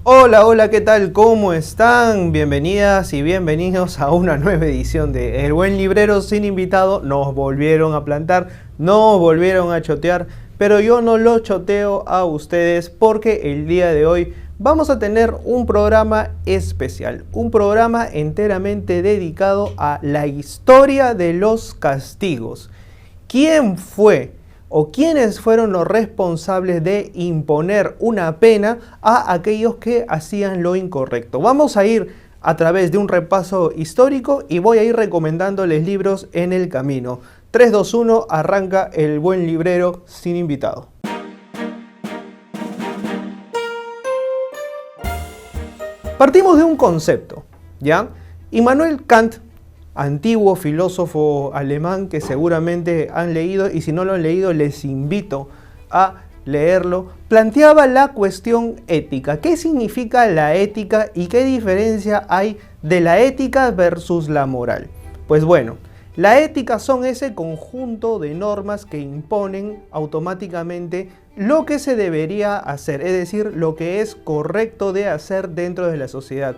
Hola, hola, ¿qué tal? ¿Cómo están? Bienvenidas y bienvenidos a una nueva edición de El Buen Librero sin invitado. Nos volvieron a plantar, nos volvieron a chotear, pero yo no lo choteo a ustedes porque el día de hoy vamos a tener un programa especial, un programa enteramente dedicado a la historia de los castigos. ¿Quién fue o quiénes fueron los responsables de imponer una pena a aquellos que hacían lo incorrecto? Vamos a ir a través de un repaso histórico y voy a ir recomendándoles libros en el camino. 3, 2, 1, arranca El Buen Librero sin invitado. Partimos de un concepto, ¿ya? Immanuel Kant, antiguo filósofo alemán que seguramente han leído, y si no lo han leído les invito a leerlo, planteaba la cuestión ética. ¿Qué significa la ética y qué diferencia hay de la ética versus la moral? Pues bueno, la ética son ese conjunto de normas que imponen automáticamente lo que se debería hacer, es decir, lo que es correcto de hacer dentro de la sociedad.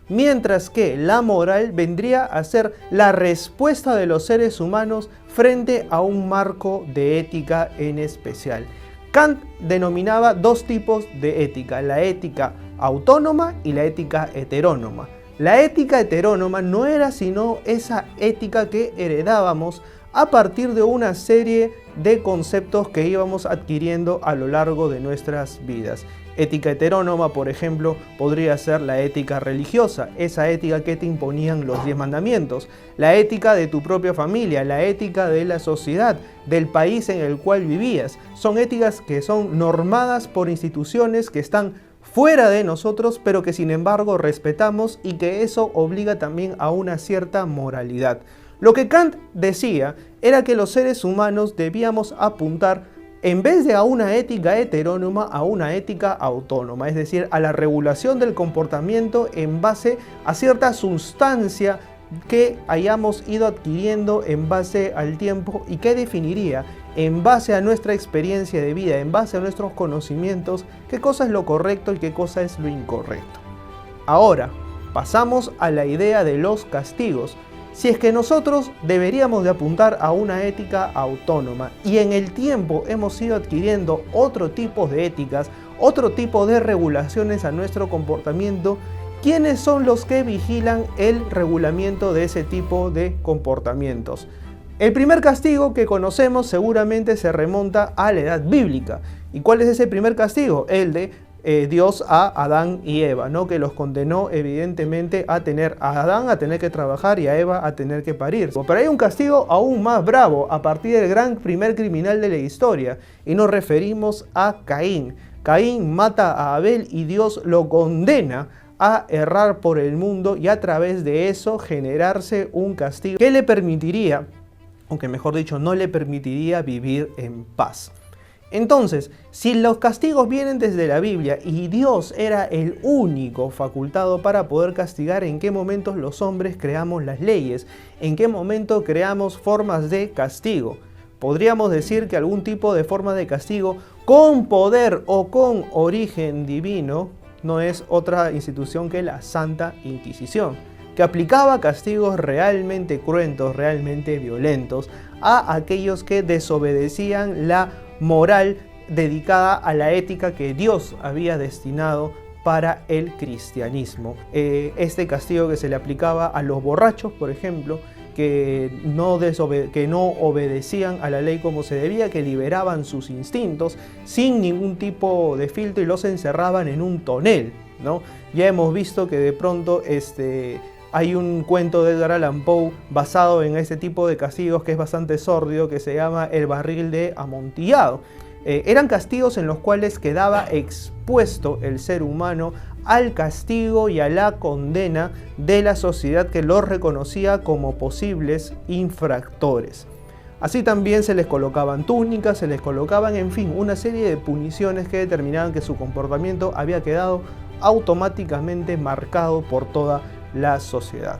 Mientras que la moral vendría a ser la respuesta de los seres humanos frente a un marco de ética en especial. Kant denominaba dos tipos de ética, la ética autónoma y la ética heterónoma. La ética heterónoma no era sino esa ética que heredábamos a partir de una serie de conceptos que íbamos adquiriendo a lo largo de nuestras vidas. Ética heterónoma, por ejemplo, podría ser la ética religiosa, esa ética que te imponían los 10 mandamientos, la ética de tu propia familia, la ética de la sociedad, del país en el cual vivías. Son éticas que son normadas por instituciones que están fuera de nosotros, pero que sin embargo respetamos, y que eso obliga también a una cierta moralidad. Lo que Kant decía era que los seres humanos debíamos apuntar, en vez de a una ética heterónoma, a una ética autónoma, es decir, a la regulación del comportamiento en base a cierta sustancia que hayamos ido adquiriendo en base al tiempo y que definiría, en base a nuestra experiencia de vida, en base a nuestros conocimientos, qué cosa es lo correcto y qué cosa es lo incorrecto. Ahora, pasamos a la idea de los castigos. Si es que nosotros deberíamos de apuntar a una ética autónoma y en el tiempo hemos ido adquiriendo otro tipo de éticas, otro tipo de regulaciones a nuestro comportamiento, ¿quiénes son los que vigilan el regulamiento de ese tipo de comportamientos? El primer castigo que conocemos seguramente se remonta a la edad bíblica. ¿Y cuál es ese primer castigo? El de Dios a Adán y Eva, ¿no? Que los condenó evidentemente a Adán a tener que trabajar y a Eva a tener que parir. Pero hay un castigo aún más bravo a partir del gran primer criminal de la historia, y nos referimos a Caín. Caín mata a Abel y Dios lo condena a errar por el mundo y a través de eso generarse un castigo que le permitiría, aunque mejor dicho, no le permitiría vivir en paz. Entonces, si los castigos vienen desde la Biblia y Dios era el único facultado para poder castigar, ¿en qué momentos los hombres creamos las leyes? ¿En qué momento creamos formas de castigo? Podríamos decir que algún tipo de forma de castigo con poder o con origen divino no es otra institución que la Santa Inquisición, que aplicaba castigos realmente cruentos, realmente violentos a aquellos que desobedecían la moral dedicada a la ética que Dios había destinado para el cristianismo. Este castigo que se le aplicaba a los borrachos, por ejemplo, que no obedecían a la ley como se debía, que liberaban sus instintos sin ningún tipo de filtro y los encerraban en un tonel, ¿no? Ya hemos visto que de pronto hay un cuento de Edgar Allan Poe basado en este tipo de castigos que es bastante sórdido, que se llama El barril de Amontillado. Eran castigos en los cuales quedaba expuesto el ser humano al castigo y a la condena de la sociedad que los reconocía como posibles infractores. Así también se les colocaban túnicas, se les colocaban, en fin, una serie de puniciones que determinaban que su comportamiento había quedado automáticamente marcado por toda la sociedad.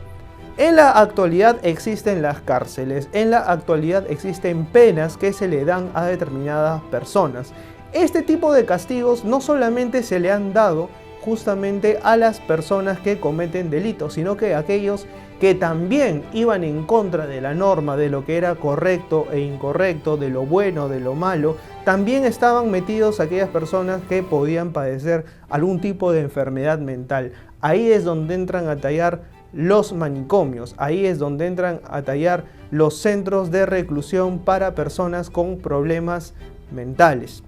En la actualidad existen las cárceles, en la actualidad existen penas que se le dan a determinadas personas. Este tipo de castigos no solamente se le han dado justamente a las personas que cometen delitos, sino que aquellos que también iban en contra de la norma, de lo que era correcto e incorrecto, de lo bueno, de lo malo, también estaban metidos aquellas personas que podían padecer algún tipo de enfermedad mental. Ahí es donde entran a tallar los manicomios, ahí es donde entran a tallar los centros de reclusión para personas con problemas mentales.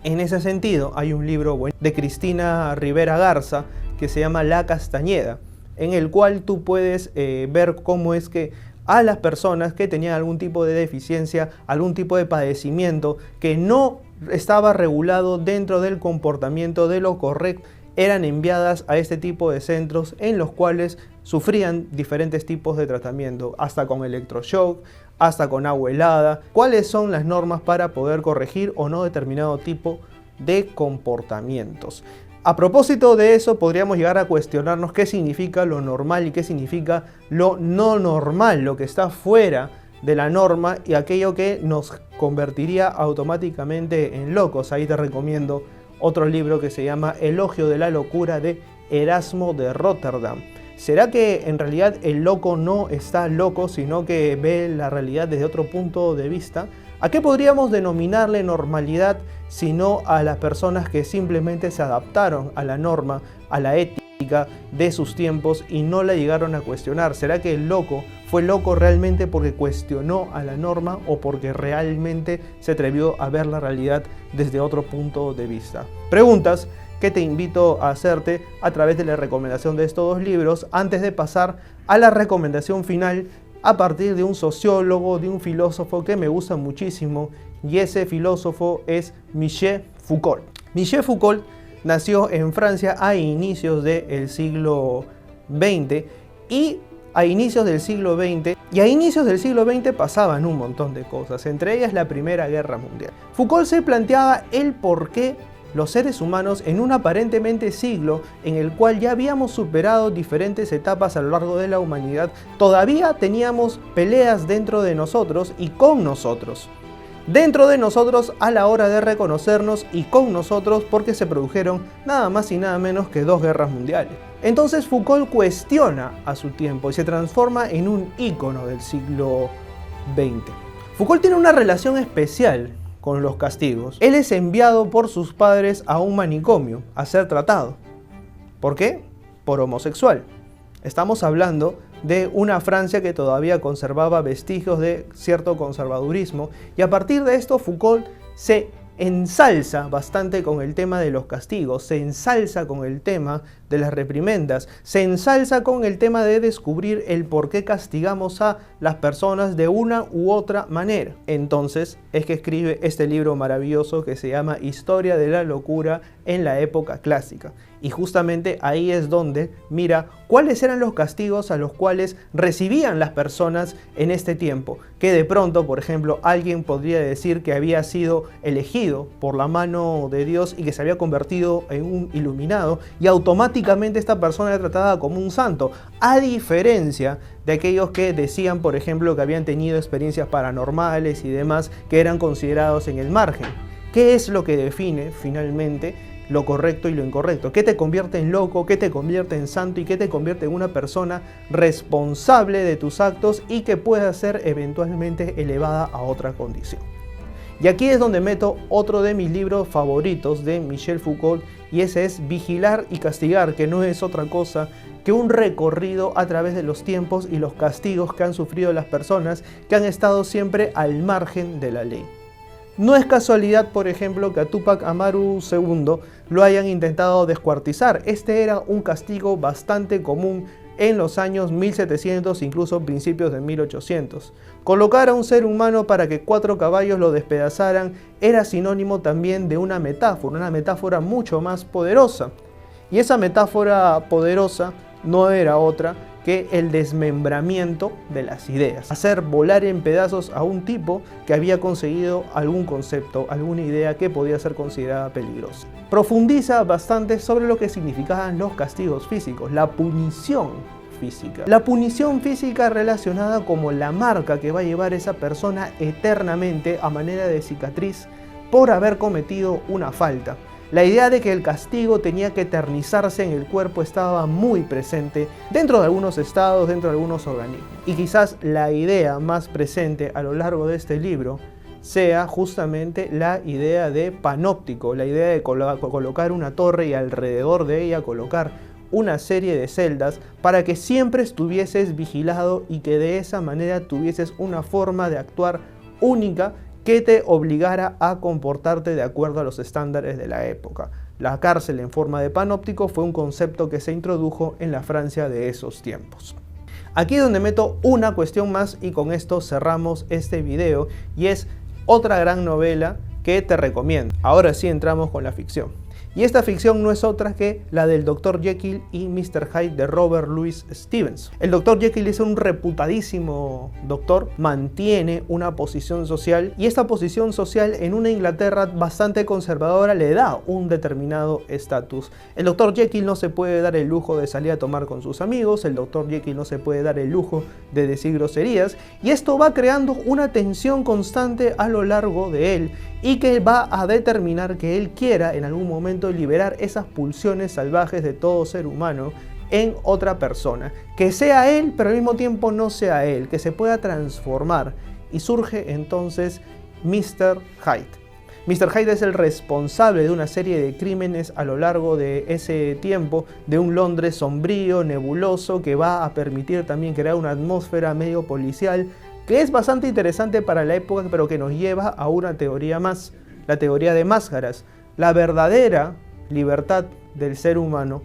En ese sentido, hay un libro de Cristina Rivera Garza que se llama La Castañeda, en el cual tú puedes ver cómo es que a las personas que tenían algún tipo de deficiencia, algún tipo de padecimiento que no estaba regulado dentro del comportamiento de lo correcto, eran enviadas a este tipo de centros en los cuales sufrían diferentes tipos de tratamiento, hasta con electroshock, hasta con agua helada. ¿Cuáles son las normas para poder corregir o no determinado tipo de comportamientos? A propósito de eso, podríamos llegar a cuestionarnos qué significa lo normal y qué significa lo no normal, lo que está fuera de la norma y aquello que nos convertiría automáticamente en locos. Ahí te recomiendo otro libro que se llama Elogio de la locura de Erasmo de Rotterdam. ¿Será que en realidad el loco no está loco, sino que ve la realidad desde otro punto de vista? ¿A qué podríamos denominarle normalidad sino a las personas que simplemente se adaptaron a la norma, a la ética de sus tiempos y no la llegaron a cuestionar? ¿Será que el loco fue loco realmente porque cuestionó a la norma o porque realmente se atrevió a ver la realidad desde otro punto de vista? Preguntas que te invito a hacerte a través de la recomendación de estos dos libros antes de pasar a la recomendación final a partir de un sociólogo, de un filósofo que me gusta muchísimo, y ese filósofo es Michel Foucault. Michel Foucault nació en Francia a inicios del siglo XX y a inicios del siglo XX pasaban un montón de cosas, entre ellas la Primera Guerra Mundial. Foucault se planteaba el por qué los seres humanos, en un aparentemente siglo en el cual ya habíamos superado diferentes etapas a lo largo de la humanidad, todavía teníamos peleas dentro de nosotros y con nosotros. Dentro de nosotros a la hora de reconocernos y con nosotros porque se produjeron nada más y nada menos que 2 guerras mundiales. Entonces Foucault cuestiona a su tiempo y se transforma en un ícono del siglo XX. Foucault tiene una relación especial con los castigos. Él es enviado por sus padres a un manicomio a ser tratado. ¿Por qué? Por homosexual. Estamos hablando de una Francia que todavía conservaba vestigios de cierto conservadurismo, y a partir de esto Foucault se ensalza bastante con el tema de los castigos, se ensalza con el tema de las reprimendas, se ensalza con el tema de descubrir el por qué castigamos a las personas de una u otra manera. Entonces es que escribe este libro maravilloso que se llama Historia de la locura en la época clásica. Y justamente ahí es donde mira cuáles eran los castigos a los cuales recibían las personas en este tiempo. Que de pronto, por ejemplo, alguien podría decir que había sido elegido por la mano de Dios y que se había convertido en un iluminado, y automáticamente esta persona era tratada como un santo, a diferencia de aquellos que decían, por ejemplo, que habían tenido experiencias paranormales y demás, que eran considerados en el margen. ¿Qué es lo que define finalmente lo correcto y lo incorrecto? ¿Qué te convierte en loco? ¿Qué te convierte en santo? ¿Y qué te convierte en una persona responsable de tus actos y que pueda ser eventualmente elevada a otra condición? Y aquí es donde meto otro de mis libros favoritos de Michel Foucault, y ese es Vigilar y Castigar, que no es otra cosa que un recorrido a través de los tiempos y los castigos que han sufrido las personas que han estado siempre al margen de la ley. No es casualidad, por ejemplo, que a Túpac Amaru II lo hayan intentado descuartizar. Este era un castigo bastante común en los años 1700, incluso principios de 1800. Colocar a un ser humano para que 4 caballos lo despedazaran era sinónimo también de una metáfora mucho más poderosa. Y esa metáfora poderosa no era otra que el desmembramiento de las ideas. Hacer volar en pedazos a un tipo que había conseguido algún concepto, alguna idea que podía ser considerada peligrosa. Profundiza bastante sobre lo que significaban los castigos físicos, la punición física. La punición física relacionada como la marca que va a llevar esa persona eternamente a manera de cicatriz por haber cometido una falta. La idea de que el castigo tenía que eternizarse en el cuerpo estaba muy presente dentro de algunos estados, dentro de algunos organismos. Y quizás la idea más presente a lo largo de este libro sea justamente la idea de panóptico, la idea de colocar una torre y alrededor de ella colocar una serie de celdas para que siempre estuvieses vigilado y que de esa manera tuvieses una forma de actuar única que te obligara a comportarte de acuerdo a los estándares de la época. La cárcel en forma de panóptico fue un concepto que se introdujo en la Francia de esos tiempos. Aquí es donde meto una cuestión más y con esto cerramos este video, y es otra gran novela que te recomiendo. Ahora sí entramos con la ficción. Y esta ficción no es otra que la del Dr. Jekyll y Mr. Hyde de Robert Louis Stevenson. El Dr. Jekyll es un reputadísimo doctor, mantiene una posición social, y esta posición social en una Inglaterra bastante conservadora le da un determinado estatus. El Dr. Jekyll no se puede dar el lujo de salir a tomar con sus amigos, el Dr. Jekyll no se puede dar el lujo de decir groserías, y esto va creando una tensión constante a lo largo de él, y que va a determinar que él quiera en algún momento liberar esas pulsiones salvajes de todo ser humano en otra persona. Que sea él, pero al mismo tiempo no sea él, que se pueda transformar. Y surge entonces Mr. Hyde. Mr. Hyde es el responsable de una serie de crímenes a lo largo de ese tiempo, de un Londres sombrío, nebuloso, que va a permitir también crear una atmósfera medio policial, que es bastante interesante para la época, pero que nos lleva a una teoría más, la teoría de máscaras. La verdadera libertad del ser humano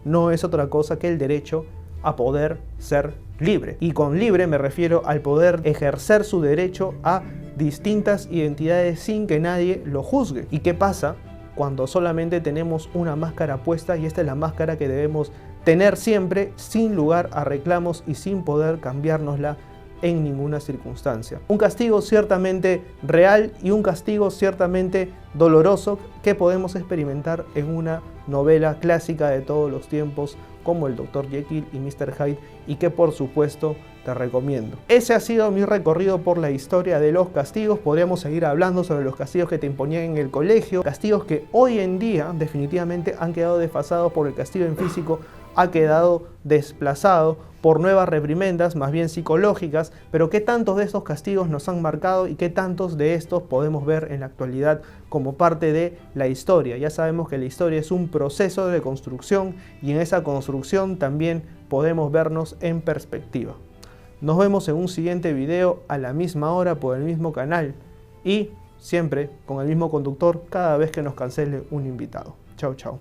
no es otra cosa que el derecho a poder ser libre. Y con libre me refiero al poder ejercer su derecho a distintas identidades sin que nadie lo juzgue. ¿Y qué pasa cuando solamente tenemos una máscara puesta? Y esta es la máscara que debemos tener siempre, sin lugar a reclamos y sin poder cambiárnosla en ninguna circunstancia. Un castigo ciertamente real y un castigo ciertamente doloroso que podemos experimentar en una novela clásica de todos los tiempos como el Dr. Jekyll y Mr. Hyde, y que por supuesto te recomiendo. Ese ha sido mi recorrido por la historia de los castigos. Podríamos seguir hablando sobre los castigos que te imponían en el colegio, castigos que hoy en día definitivamente han quedado desfasados por el castigo en físico, ha quedado desplazado por nuevas reprimendas más bien psicológicas, pero qué tantos de estos castigos nos han marcado y qué tantos de estos podemos ver en la actualidad como parte de la historia. Ya sabemos que la historia es un proceso de construcción, y en esa construcción también podemos vernos en perspectiva. Nos vemos en un siguiente video a la misma hora por el mismo canal, y siempre con el mismo conductor cada vez que nos cancele un invitado. Chau, chau.